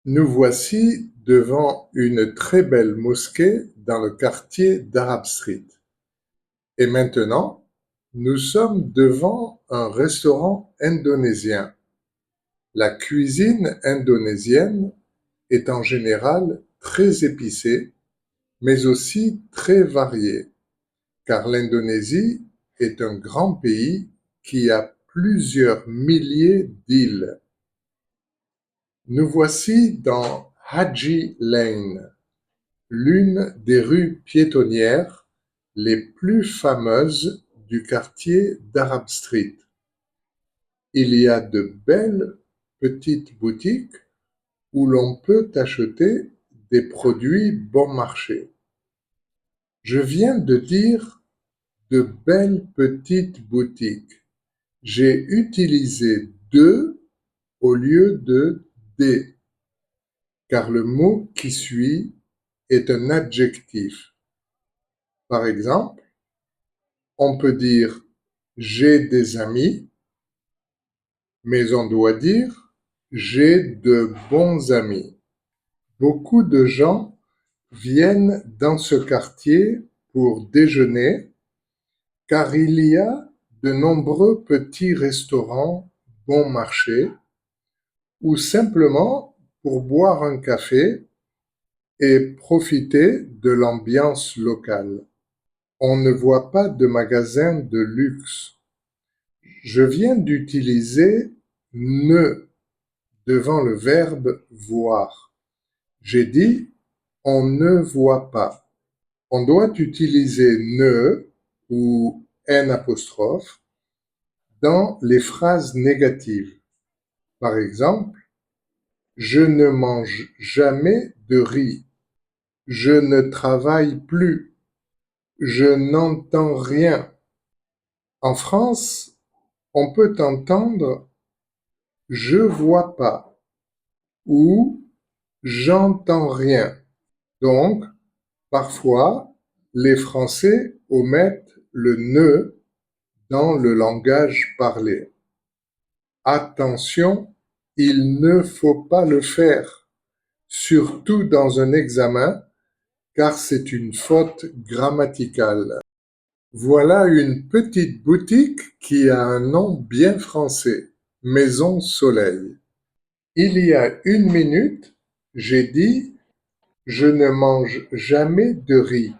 Nous voici devant une très belle mosquée dans le quartier d'Arab Street. Et maintenant, nous sommes devant un restaurant indonésien. La cuisine indonésienne est en général très épicée, mais aussi très variée, car l'Indonésie est un grand pays qui a plusieurs milliers d'îles. Nous voici dans Haji Lane, l'une des rues piétonnières les plus fameuses du quartier d'Arab Street. Il y a de belles petites boutiques où l'on peut acheter des produits bon marché. Je viens de dire de belles petites boutiques. J'ai utilisé de au lieu de des, car le mot qui suit est un adjectif. Par exemple, on peut dire j'ai des amis, mais on doit dire j'ai de bons amis. Beaucoup de gens viennent dans ce quartier pour déjeuner, car il y a de nombreux petits restaurants bon marché, ou simplement pour boire un café et profiter de l'ambiance locale. On ne voit pas de magasin de luxe. Je viens d'utiliser ne devant le verbe voir. J'ai dit on ne voit pas. On doit utiliser ne ou n apostrophe dans les phrases négatives. Par exemple, je ne mange jamais de riz. Je ne travaille plus. Je n'entends rien. En France, on peut entendre je vois pas ou j'entends rien. Donc, parfois, les Français omettent le ne dans le langage parlé. Attention, il ne faut pas le faire, surtout dans un examen, car c'est une faute grammaticale. Voilà une petite boutique qui a un nom bien français, Maison Soleil. Il y a 1 minute, j'ai dit je ne mange jamais de riz.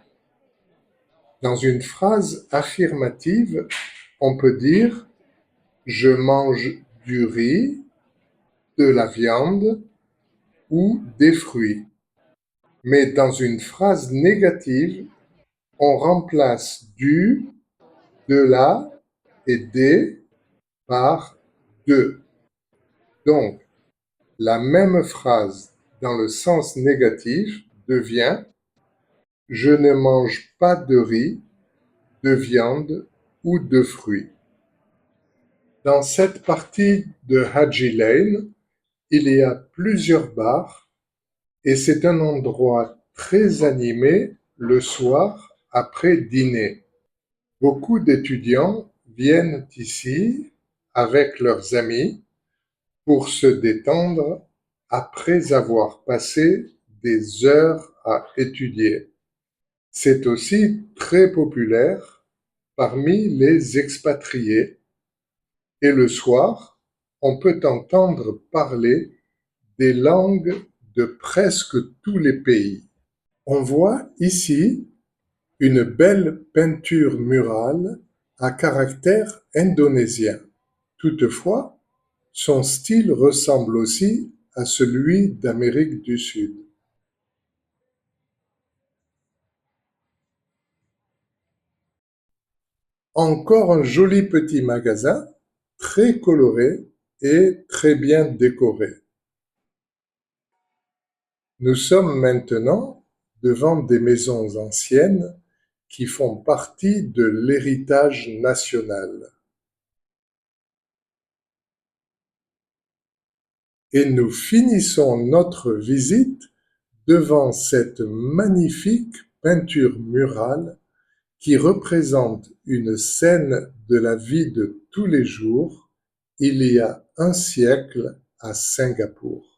Dans une phrase affirmative, on peut dire je mange du riz, de la viande ou des fruits. Mais dans une phrase négative, on remplace du, de la et des par de. Donc, la même phrase dans le sens négatif devient je ne mange pas de riz, de viande ou de fruits. Dans cette partie de Haji Lane, il y a plusieurs bars et c'est un endroit très animé le soir après dîner. Beaucoup d'étudiants viennent ici avec leurs amis pour se détendre après avoir passé des heures à étudier. C'est aussi très populaire parmi les expatriés et le soir, on peut entendre parler des langues de presque tous les pays. On voit ici une belle peinture murale à caractère indonésien. Toutefois, son style ressemble aussi à celui d'Amérique du Sud. Encore un joli petit magasin, très coloré et très bien décoré. Nous sommes maintenant devant des maisons anciennes qui font partie de l'héritage national. Et nous finissons notre visite devant cette magnifique peinture murale qui représente une scène de la vie de tous les jours il y a un siècle à Singapour.